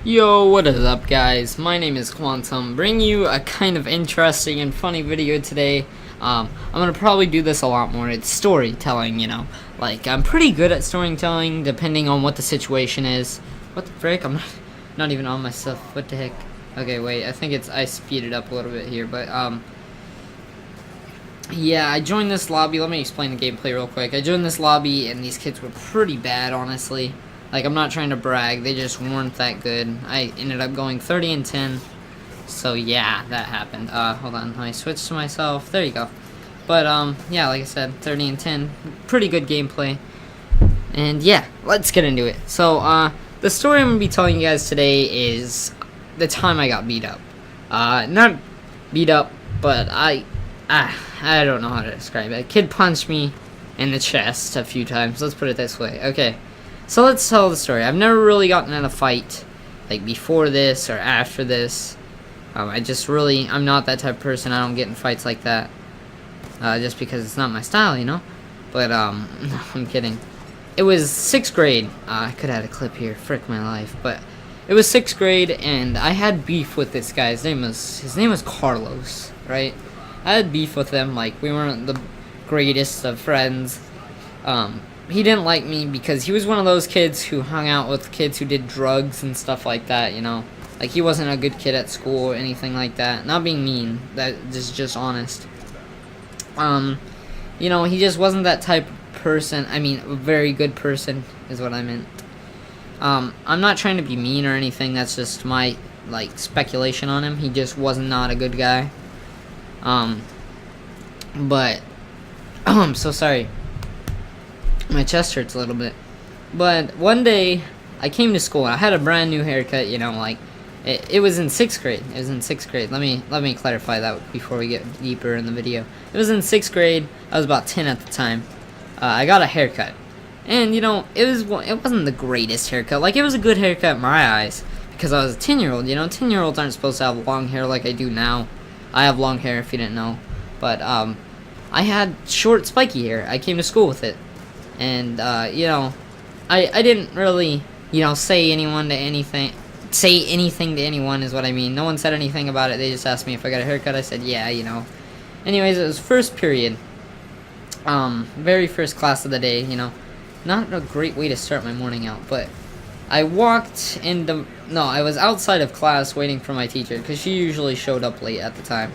Yo, what is up guys? My name is Quantum, bringing you a kind of interesting and funny video today. I'm gonna probably do this a lot more. It's storytelling, like I'm pretty good at storytelling depending on what the situation is. What the frick? I'm not even on my stuff. What the heck? Okay, wait, I speeded up a little bit here, but yeah, I joined this lobby. Let me explain the gameplay real quick. I joined this lobby and these kids were pretty bad, honestly. Like, I'm not trying to brag, they just weren't that good. I ended up going 30 and 10. So yeah, that happened. Hold on, I switched to myself. There you go. But yeah, like I said, 30 and 10. Pretty good gameplay. And yeah, let's get into it. So the story I'm gonna be telling you guys today is the time I got beat up. Not beat up, but I don't know how to describe it. A kid punched me in the chest a few times. Let's put it this way. Okay. So let's tell the story. I've never really gotten in a fight, like before this or after this. I'm not that type of person. I don't get in fights like that, just because it's not my style, But no, I'm kidding. It was 6th grade. I could have had a clip here. Frick my life. But it was 6th grade, and I had beef with this guy. His name was Carlos, right? I had beef with him. Like, we weren't the greatest of friends. He didn't like me because he was one of those kids who hung out with kids who did drugs and stuff like that, Like, he wasn't a good kid at school or anything like that. Not being mean, that is just honest. He just wasn't that type of person. I mean, a very good person is what I meant. I'm not trying to be mean or anything. That's just my, speculation on him. He just was not a good guy. But, I'm so sorry. My chest hurts a little bit. But one day, I came to school. I had a brand new haircut, it was in 6th grade. It was in 6th grade. Let me clarify that before we get deeper in the video. It was in 6th grade. I was about 10 at the time. I got a haircut. And, it wasn't the greatest haircut. Like, it was a good haircut in my eyes. Because I was a 10-year-old, 10-year-olds aren't supposed to have long hair like I do now. I have long hair, if you didn't know. But, I had short, spiky hair. I came to school with it. And, I didn't really, say anything to anyone is what I mean. No one said anything about it. They just asked me if I got a haircut. I said, yeah, Anyways, it was first period. Very first class of the day, Not a great way to start my morning out, but I walked I was outside of class waiting for my teacher, because she usually showed up late at the time.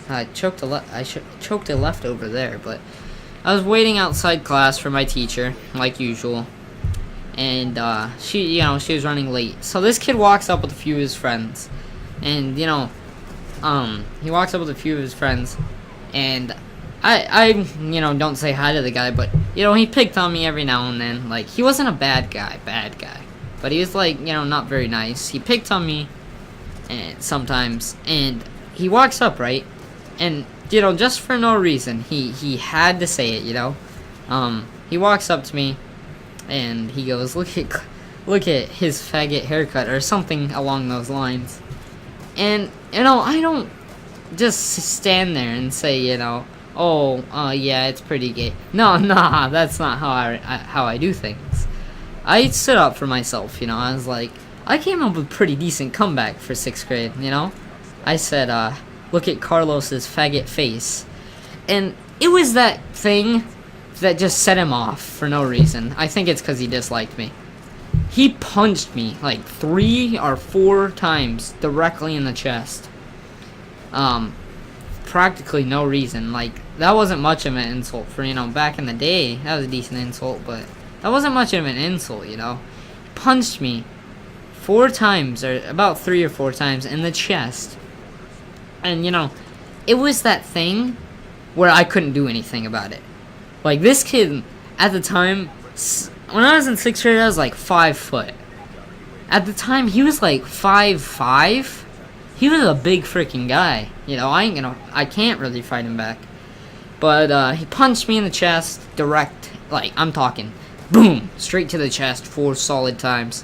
I choked a leftover there, but I was waiting outside class for my teacher, like usual, and she was running late. So this kid walks up with a few of his friends, and he walks up with a few of his friends, and I don't say hi to the guy, but he picked on me every now and then. Like, he wasn't a bad guy, but he was not very nice. He picked on me, and sometimes, and he walks up, right, and just for no reason, he had to say it, he walks up to me, and he goes, look at his faggot haircut, or something along those lines. And, I don't just stand there and say, yeah, it's pretty gay. No, that's not how I do things. I stood up for myself, I was like, I came up with a pretty decent comeback for 6th grade, I said, look at Carlos's faggot face. And it was that thing that just set him off for no reason. I think it's because he disliked me. He punched me like 3 or 4 times directly in the chest. Practically no reason. Like, that wasn't much of an insult for, back in the day. That was a decent insult, but that wasn't much of an insult, He punched me 4 times, or about 3 or 4 times in the chest. And, it was that thing where I couldn't do anything about it. Like, this kid, at the time, when I was in 6th grade, I was like 5 foot. At the time, he was like 5'5". He was a big freaking guy. I can't really fight him back. But, he punched me in the chest, direct, like, I'm talking, boom, straight to the chest 4 solid times.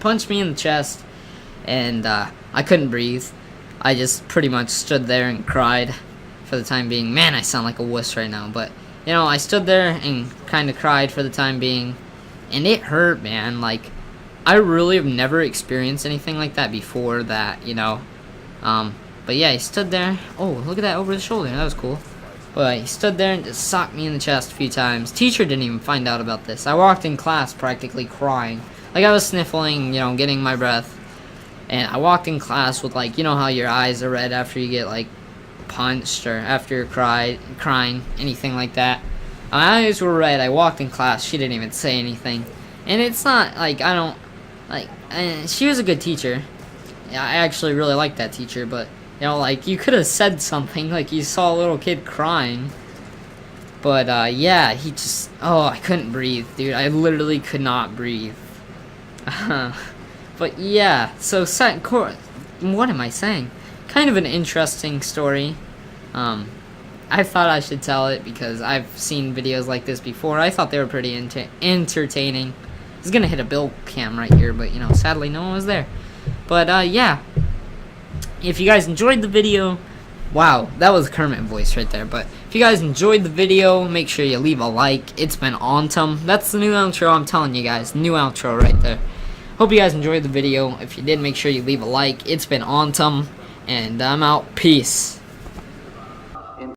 Punched me in the chest, and, I couldn't breathe. I just pretty much stood there and cried for the time being. Man, I sound like a wuss right now, but, I stood there and kind of cried for the time being, and it hurt, man. Like, I really have never experienced anything like that before that, you know. But yeah, he stood there. Oh, look at that over the shoulder. That was cool. But he stood there and just socked me in the chest a few times. Teacher didn't even find out about this. I walked in class practically crying. Like, I was sniffling, you know, getting my breath. And I walked in class with, like, you know how your eyes are red after you get, like, punched or after you're crying, anything like that. My eyes were red. I walked in class. She didn't even say anything. And it's not, like, I don't, like, she was a good teacher. Yeah, I actually really liked that teacher, but, you know, like, you could have said something, like, you saw a little kid crying. But, yeah, he just, oh, I couldn't breathe, dude. I literally could not breathe. But, yeah, so, what am I saying? Kind of an interesting story. I thought I should tell it because I've seen videos like this before. I thought they were pretty entertaining. I was gonna hit a bill cam right here, but, you know, sadly no one was there. But, yeah. If you guys enjoyed the video, wow, that was Kermit voice right there. But if you guys enjoyed the video, make sure you leave a like. It's been awesome. That's the new outro, I'm telling you guys. New outro right there. Hope you guys enjoyed the video. If you did, make sure you leave a like. It's been awesome. And I'm out. Peace.